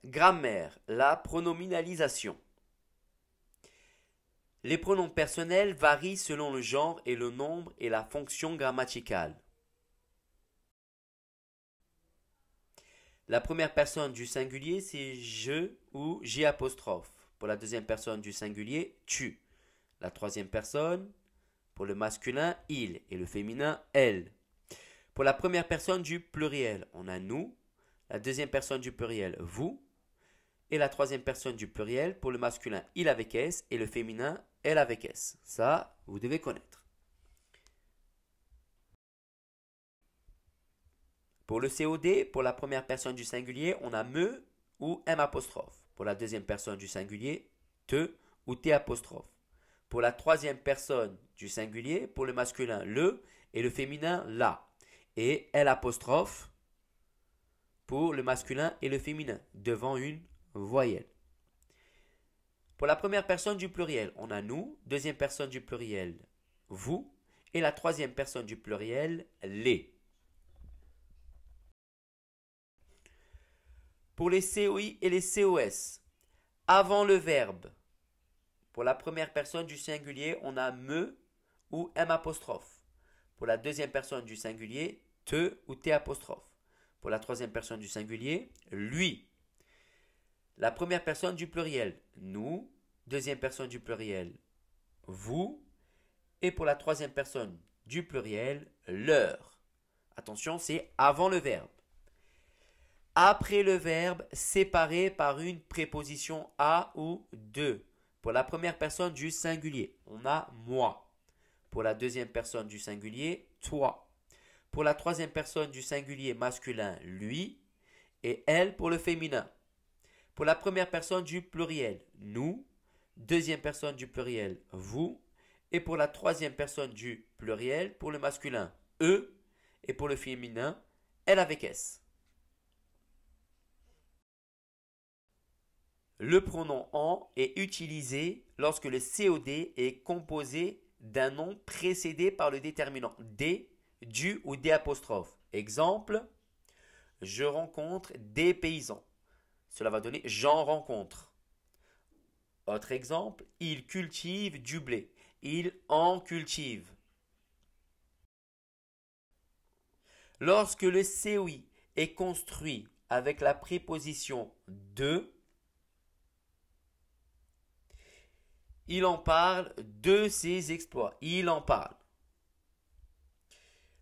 Grammaire, la pronominalisation. Les pronoms personnels varient selon le genre et le nombre et la fonction grammaticale. La première personne du singulier, c'est je ou j apostrophe. Pour la deuxième personne du singulier, tu. La troisième personne, pour le masculin, il et le féminin, elle. Pour la première personne du pluriel, on a nous. La deuxième personne du pluriel, vous. Et la troisième personne du pluriel, pour le masculin, il avec S et le féminin, elle avec S. Ça, vous devez connaître. Pour le COD, pour la première personne du singulier, on a me ou m apostrophe. Pour la deuxième personne du singulier, te ou t apostrophe. Pour la troisième personne du singulier, pour le masculin, le et le féminin, la. Et l apostrophe pour le masculin et le féminin, devant une voyelle. Pour la première personne du pluriel, on a nous, deuxième personne du pluriel, vous, et la troisième personne du pluriel, les. Pour les COI et les COS, avant le verbe, pour la première personne du singulier, on a me ou m apostrophe. Pour la deuxième personne du singulier, te ou t apostrophe. Pour la troisième personne du singulier, lui. La première personne du pluriel, nous. Deuxième personne du pluriel, vous. Et pour la troisième personne du pluriel, leur. Attention, c'est avant le verbe. Après le verbe, séparé par une préposition à ou de. Pour la première personne du singulier, on a moi. Pour la deuxième personne du singulier, toi. Pour la troisième personne du singulier masculin, lui. Et elle pour le féminin. Pour la première personne du pluriel, nous. Deuxième personne du pluriel, vous. Et pour la troisième personne du pluriel, pour le masculin, eux. Et pour le féminin, elle avec S. Le pronom en est utilisé lorsque le COD est composé d'un nom précédé par le déterminant des, du ou des apostrophes. Exemple, je rencontre des paysans. Cela va donner j'en rencontre. Autre exemple, il cultive du blé. Il en cultive. Lorsque le COI est construit avec la préposition de, il en parle de ses exploits. Il en parle.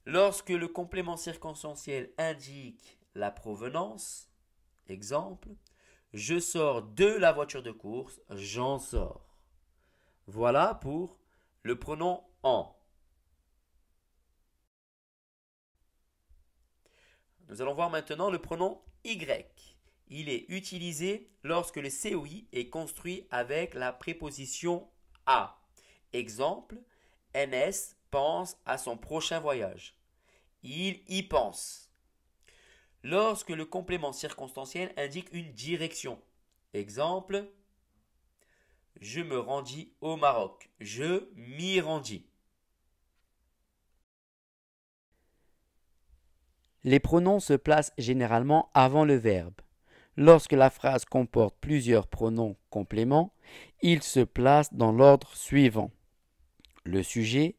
Lorsque le complément circonstanciel indique la provenance, exemple, je sors de la voiture de course, j'en sors. Voilà pour le pronom en. Nous allons voir maintenant le pronom y. Il est utilisé lorsque le COI est construit avec la préposition à. Exemple, NS pense à son prochain voyage. Il y pense. Lorsque le complément circonstanciel indique une direction. Exemple, je me rendis au Maroc. Je m'y rendis. Les pronoms se placent généralement avant le verbe. Lorsque la phrase comporte plusieurs pronoms compléments, ils se placent dans l'ordre suivant. Le sujet,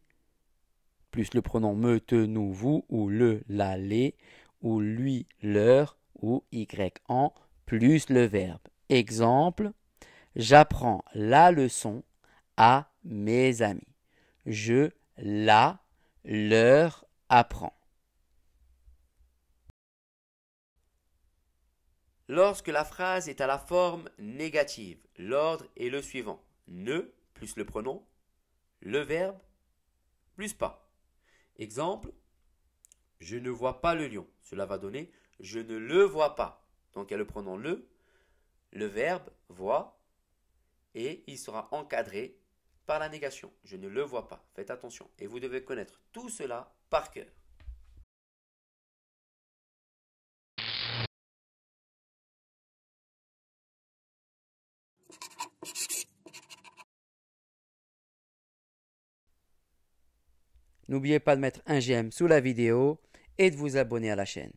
plus le pronom me, te, nous, vous, ou le, la, les, ou lui, leur, ou y en, plus le verbe. Exemple, j'apprends la leçon à mes amis. Je la leur apprends. Lorsque la phrase est à la forme négative, l'ordre est le suivant. Ne plus le pronom, le verbe plus pas. Exemple, je ne vois pas le lion. Cela va donner je ne le vois pas. Donc il y a le pronom le verbe voit et il sera encadré par la négation. Je ne le vois pas. Faites attention. Et vous devez connaître tout cela par cœur. N'oubliez pas de mettre un j'aime sous la vidéo et de vous abonner à la chaîne.